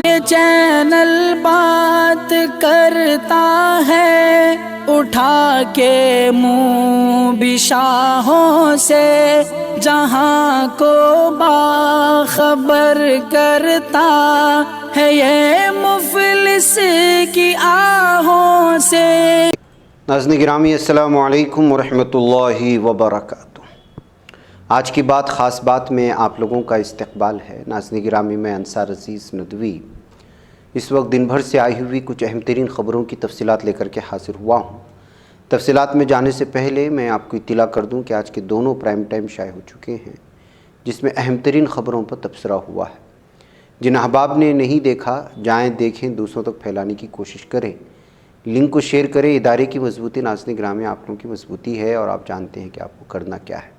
یہ چینل بات کرتا ہے اٹھا کے منہ بشاہوں سے، جہاں کو باخبر کرتا ہے یہ مفلس کی آہوں سے۔ ناظرین گرامی السلام علیکم ورحمۃ اللہ وبرکاتہ۔ آج کی بات خاص بات میں آپ لوگوں کا استقبال ہے۔ ناظرین گرامی میں انصار عزیز ندوی اس وقت دن بھر سے آئی ہوئی کچھ اہم ترین خبروں کی تفصیلات لے کر کے حاضر ہوا ہوں۔ تفصیلات میں جانے سے پہلے میں آپ کو اطلاع کر دوں کہ آج کے دونوں پرائم ٹائم شائع ہو چکے ہیں، جس میں اہم ترین خبروں پر تبصرہ ہوا ہے۔ جن احباب نے نہیں دیکھا جائیں دیکھیں، دوسروں تک پھیلانے کی کوشش کریں، لنک کو شیئر کریں۔ ادارے کی مضبوطی ناظرین گرامی آپ لوگوں کی مضبوطی ہے اور آپ جانتے ہیں کہ آپ کو کرنا کیا ہے۔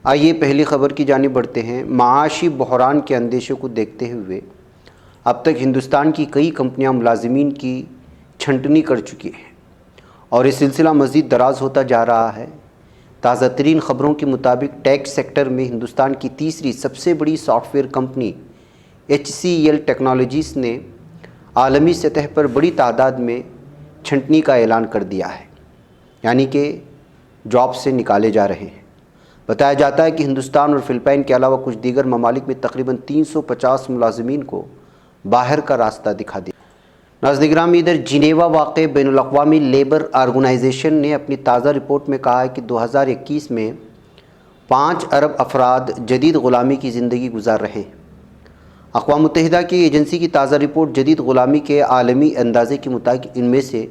آئیے پہلی خبر کی جانب بڑھتے ہیں۔ معاشی بحران کے اندیشے کو دیکھتے ہوئے اب تک ہندوستان کی کئی کمپنیاں ملازمین کی چھنٹنی کر چکی ہیں اور یہ سلسلہ مزید دراز ہوتا جا رہا ہے۔ تازہ ترین خبروں کے مطابق ٹیک سیکٹر میں ہندوستان کی تیسری سب سے بڑی soft where company HCL technologies نے عالمی سطح پر بڑی تعداد میں چھنٹنی کا اعلان کر دیا ہے، یعنی کہ جاب سے نکالے جا رہے ہیں۔ بتایا جاتا ہے کہ ہندوستان اور فلپائن کے علاوہ کچھ دیگر ممالک میں تقریباً 350 ملازمین کو باہر کا راستہ دکھا دیا۔ ناظرین گرامی ادھر جنیوا واقع بین الاقوامی لیبر آرگنائزیشن نے اپنی تازہ رپورٹ میں کہا ہے کہ 2021 میں 5 ارب افراد جدید غلامی کی زندگی گزار رہے ہیں۔ اقوام متحدہ کی ایجنسی کی تازہ رپورٹ جدید غلامی کے عالمی اندازے کے مطابق ان میں سے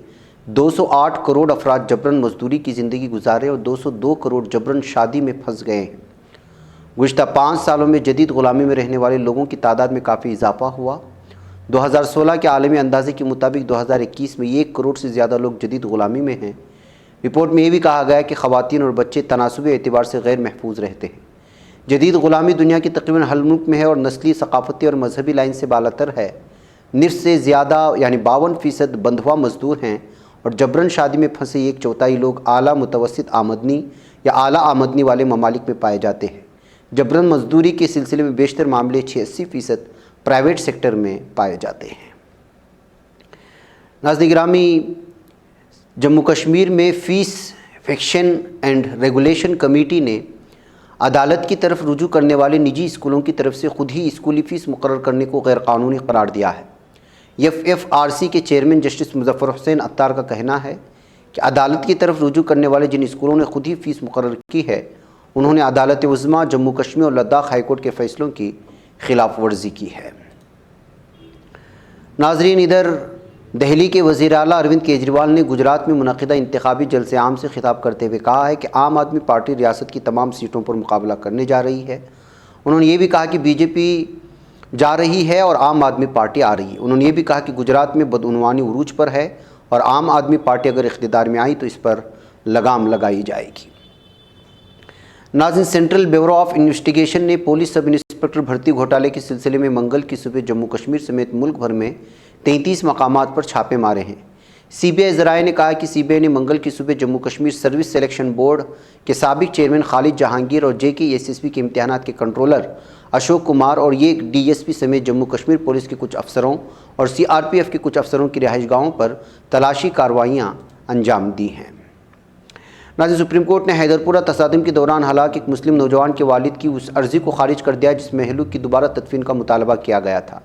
208 کروڑ افراد جبراً مزدوری کی زندگی گزارے اور 202 کروڑ جبراً شادی میں پھنس گئے ہیں۔ گزشتہ 5 سالوں میں جدید غلامی میں رہنے والے لوگوں کی تعداد میں کافی اضافہ ہوا۔ 2016 کے عالمی اندازے کے مطابق 2021 میں 1 کروڑ سے زیادہ لوگ جدید غلامی میں ہیں۔ رپورٹ میں یہ بھی کہا گیا کہ خواتین اور بچے تناسبی اعتبار سے غیر محفوظ رہتے ہیں۔ جدید غلامی دنیا کی تقریباً ہر ملک میں ہے اور نسلی، ثقافتی اور مذہبی لائن سے بالاتر ہے۔ نصف سے زیادہ یعنی 52% بندھوا مزدور ہیں اور جبراً شادی میں پھنسے 1/4 لوگ اعلیٰ متوسط آمدنی یا اعلیٰ آمدنی والے ممالک میں پائے جاتے ہیں۔ جبراً مزدوری کے سلسلے میں بیشتر معاملے 86% پرائیویٹ سیکٹر میں پائے جاتے ہیں۔ ناظرین گرامی جموں کشمیر میں fee fixation and regulation committee نے عدالت کی طرف رجوع کرنے والے نجی اسکولوں کی طرف سے خود ہی اسکولی فیس مقرر کرنے کو غیر قانونی قرار دیا ہے۔ FFRC کے چیئرمین جسٹس مظفر حسین عطار کا کہنا ہے کہ عدالت کی طرف رجوع کرنے والے جن اسکولوں نے خود ہی فیس مقرر کی ہے، انہوں نے عدالت عظمیٰ جموں کشمیر اور لداخ ہائی کورٹ کے فیصلوں کی خلاف ورزی کی ہے۔ ناظرین ادھر دہلی کے وزیر اعلیٰ اروند کیجریوال نے گجرات میں منعقدہ انتخابی جلسہ عام سے خطاب کرتے ہوئے کہا ہے کہ عام آدمی پارٹی ریاست کی تمام سیٹوں پر مقابلہ کرنے جا رہی ہے۔ انہوں نے یہ بھی کہا کہ BJP جا رہی ہے اور عام آدمی پارٹی آ رہی ہے۔ انہوں نے یہ بھی کہا کہ گجرات میں بدعنوانی عروج پر ہے اور عام آدمی پارٹی اگر اقتدار میں آئی تو اس پر لگام لگائی جائے گی۔ ناظرین سینٹرل بیورو آف انویسٹیگیشن نے پولیس سب انسپکٹر بھرتی گھوٹالے کے سلسلے میں منگل کی صبح جموں کشمیر سمیت ملک بھر میں 33 مقامات پر چھاپے مارے ہیں۔ CBI ذرائع نے کہا کہ CBI نے منگل کی صبح Jammu Kashmir service selection board کے سابق چیئرمین خالد جہانگیر اور JKSSB کے امتحانات کے کنٹرولر اشوک کمار اور یہ DSP سمیت جموں کشمیر پولیس کے کچھ افسروں اور CRPF کے کچھ افسروں کی رہائش گاہوں پر تلاشی کارروائیاں انجام دی ہیں۔ ناظرین سپریم کورٹ نے حیدرپورہ تصادم کے دوران ہلاک ایک مسلم نوجوان کے والد کی اس عرضی کو خارج کر دیا جس میں مہلوک کی دوبارہ تدفین کا مطالبہ کیا گیا تھا۔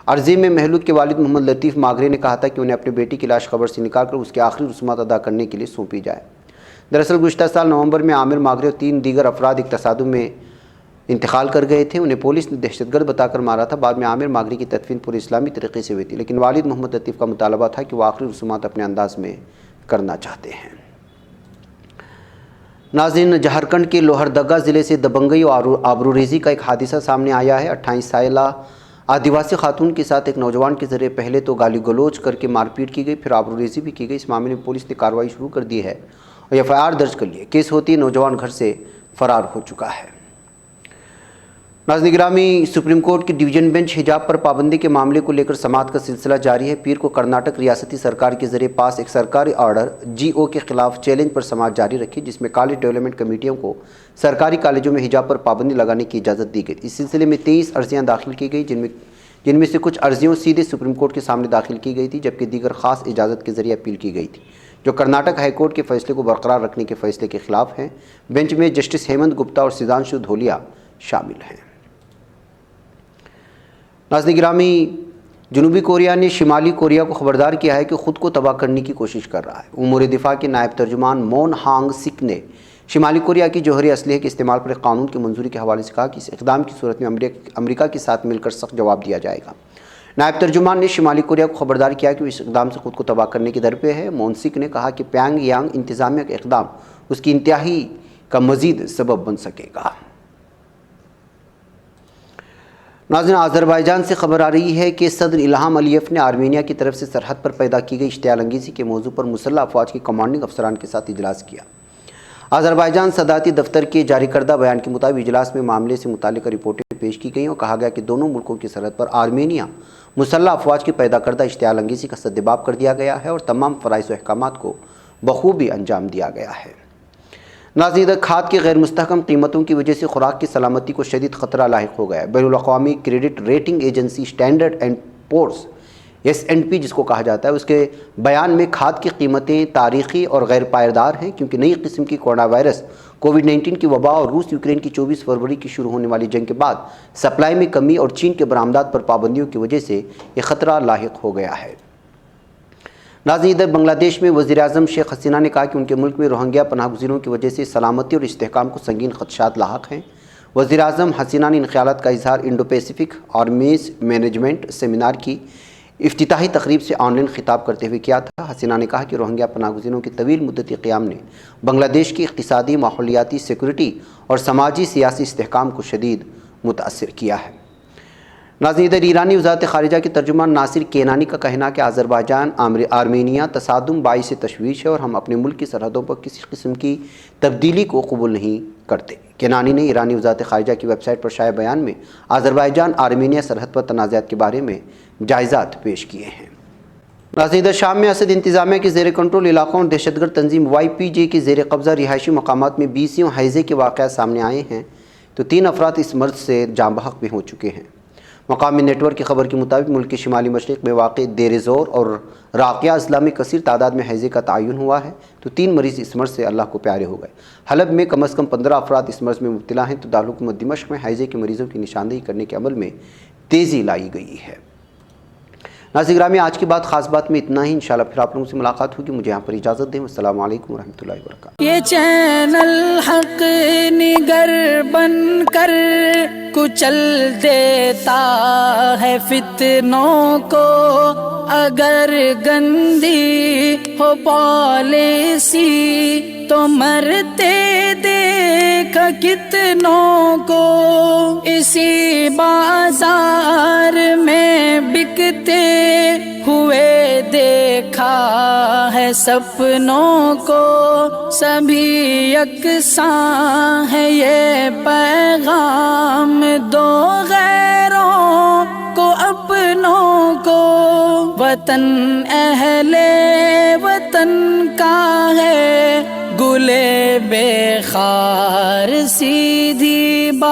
عرضی میں مہلوک کے والد محمد لطیف ماگرے نے کہا تھا کہ انہیں اپنے بیٹی کی لاش قبر سے نکال کر اس کے آخری رسومات ادا کرنے کے لیے سونپی جائے۔ دراصل گزشتہ سال نومبر میں عامر ماگرے اور 3 دیگر افراد ایک تصادم میں انتقال کر گئے تھے۔ انہیں پولیس نے دہشت گرد بتا کر مارا تھا۔ بعد میں عامر ماگرے کی تدفین پورے اسلامی طریقے سے ہوئی تھی، لیکن والد محمد لطیف کا مطالبہ تھا کہ وہ آخری رسومات اپنے انداز میں کرنا چاہتے ہیں۔ ناظرین جھارکھنڈ کے لوہردگا ضلع سے دبنگئی اور آبروریزی کا ایک حادثہ سامنے آیا ہے۔ 28 سالہ آدیواسی خاتون کے ساتھ ایک نوجوان کے ذریعے پہلے تو گالی گلوچ کر کے مار پیٹ کی گئی، پھر آبروریزی بھی کی گئی۔ اس معاملے میں پولیس نے کارروائی شروع کر دی ہے اور FIR درج کر لی ہے۔ کیس ہوتی ہے نوجوان گھر سے فرار ہو چکا ہے۔ ناظرین گرامی سپریم کورٹ کی ڈویژن بینچ حجاب پر پابندی کے معاملے کو لے کر سماعت کا سلسلہ جاری ہے۔ پیر کو کرناٹک ریاستی سرکار کے ذریعے پاس ایک سرکاری آرڈر GO کے خلاف چیلنج پر سماعت جاری رکھی، جس میں کالج ڈیولپمنٹ کمیٹیوں کو سرکاری کالجوں میں حجاب پر پابندی لگانے کی اجازت دی گئی۔ اس سلسلے میں 23 عرضیاں داخل کی گئی، جن میں سے کچھ عرضیوں سیدھے سپریم کورٹ کے سامنے داخل کی گئی تھی، جبکہ دیگر خاص اجازت کے ذریعے اپیل کی گئی تھی، جو کرناٹک ہائی کورٹ کے فیصلے کو برقرار رکھنے کے فیصلے کے خلاف ہیں۔ بینچ میں جسٹس ہیمنت گپتا اور سدھانشو دھولیا شامل ہیں۔ ناظرین گرامی، جنوبی کوریا نے شمالی کوریا کو خبردار کیا ہے کہ خود کو تباہ کرنے کی کوشش کر رہا ہے۔ امور دفاع کے نائب ترجمان مون ہانگ سک نے شمالی کوریا کی جوہری اسلحے کے استعمال پر ایک قانون کی منظوری کے حوالے سے کہا کہ اس اقدام کی صورت میں امریکہ کے ساتھ مل کر سخت جواب دیا جائے گا۔ نائب ترجمان نے شمالی کوریا کو خبردار کیا کہ وہ اس اقدام سے خود کو تباہ کرنے کی درپے ہے۔ مون سک نے کہا کہ پیانگ یانگ انتظامیہ کا اقدام اس کی انتہائی کا مزید سبب بن سکے گا۔ ناظرین، آذربائیجان سے خبر آ رہی ہے کہ صدر الہام علیف نے آرمینیا کی طرف سے سرحد پر پیدا کی گئی اشتعال انگیزی کے موضوع پر مسلح افواج کے کمانڈنگ افسران کے ساتھ اجلاس کیا۔ آذربائیجان صدارتی دفتر کے جاری کردہ بیان کے مطابق اجلاس میں معاملے سے متعلقہ رپورٹیں پیش کی گئیں اور کہا گیا کہ دونوں ملکوں کی سرحد پر آرمینیا مسلح افواج کی پیدا کردہ اشتعال انگیزی کا سدباب کر دیا گیا ہے اور تمام فرائض و احکامات کو بخوبی انجام دیا گیا ہے۔ ناظرین، کھاد کی غیر مستحکم قیمتوں کی وجہ سے خوراک کی سلامتی کو شدید خطرہ لاحق ہو گیا ہے۔ بین الاقوامی credit rating agency standard and Poor's S&P جس کو کہا جاتا ہے، اس کے بیان میں کھاد کی قیمتیں تاریخی اور غیر پائیدار ہیں، کیونکہ نئی قسم کی کورونا وائرس کووڈ-19 کی وبا اور روس یوکرین کی 24 فروری کی شروع ہونے والی جنگ کے بعد سپلائی میں کمی اور چین کے برآمدات پر پابندیوں کی وجہ سے یہ خطرہ لاحق ہو گیا ہے۔ ناظرین، ادھر بنگلہ دیش میں وزیر اعظم شیخ حسینہ نے کہا کہ ان کے ملک میں روہنگیا پناہ گزینوں کی وجہ سے سلامتی اور استحکام کو سنگین خدشات لاحق ہیں۔ وزیر اعظم حسینہ نے ان خیالات کا اظہار Indo Pacific armies management seminar کی افتتاحی تقریب سے آن لائن خطاب کرتے ہوئے کیا تھا۔ حسینہ نے کہا کہ روہنگیا پناہ گزینوں کے طویل مدتی قیام نے بنگلہ دیش کی اقتصادی، ماحولیاتی، سیکورٹی اور سماجی سیاسی استحکام کو شدید متاثر کیا ہے۔ ناظرین، ادھر ایرانی وزارت خارجہ کے ترجمان ناصر کینانی کا کہنا کہ آذربائیجان آرمینیا تصادم باعث تشویش ہے اور ہم اپنے ملک کی سرحدوں پر کسی قسم کی تبدیلی کو قبول نہیں کرتے۔ کینانی نے ایرانی وزارت خارجہ کی ویب سائٹ پر شائع بیان میں آذربائیجان آرمینیا سرحد پر تنازعات کے بارے میں جائزات پیش کیے ہیں۔ ناظرین، ادھر شام میں اسد انتظامیہ کے زیر کنٹرول علاقوں اور دہشت گرد تنظیم YPG کے زیر قبضہ رہائشی مقامات میں 20 ہیضے کے واقعات سامنے آئے ہیں، تو 3 افراد اس مرض سے جاں بحق بھی ہو چکے ہیں۔ مقامی نیٹ ورک کی خبر کے مطابق ملک کے شمالی مشرق میں واقع دیر زور اور راقیہ اضلاع میں کثیر تعداد میں ہیضے کا تعین ہوا ہے، تو 3 مریض اس مرض سے اللہ کو پیارے ہو گئے۔ حلب میں کم از کم 15 افراد اس مرض میں مبتلا ہیں، تو دارالحکومت دمشق میں ہیضے کے مریضوں کی نشاندہی کرنے کے عمل میں تیزی لائی گئی ہے۔ ناظرین گرامی، آج کی بات خاص بات میں اتنا ہی۔ انشاءاللہ پھر آپ لوگوں سے ملاقات ہوگی۔ مجھے یہاں پر اجازت دیں۔ السلام علیکم ورحمۃ اللہ وبرکاتہ۔ یہ چینل حق نگر بن کر کچل دیتا ہے فتنوں کو، اگر گندی ہو پالیسی تو مرتے دیکھ کتنوں کو، اسی بازار میں بکتے ہوئے دیکھا ہے سپنوں کو، سبھی یکساں ہے یہ پیغام دو غیروں کو اپنوں کو، وطن اہل وطن کا ہے گلے بے خار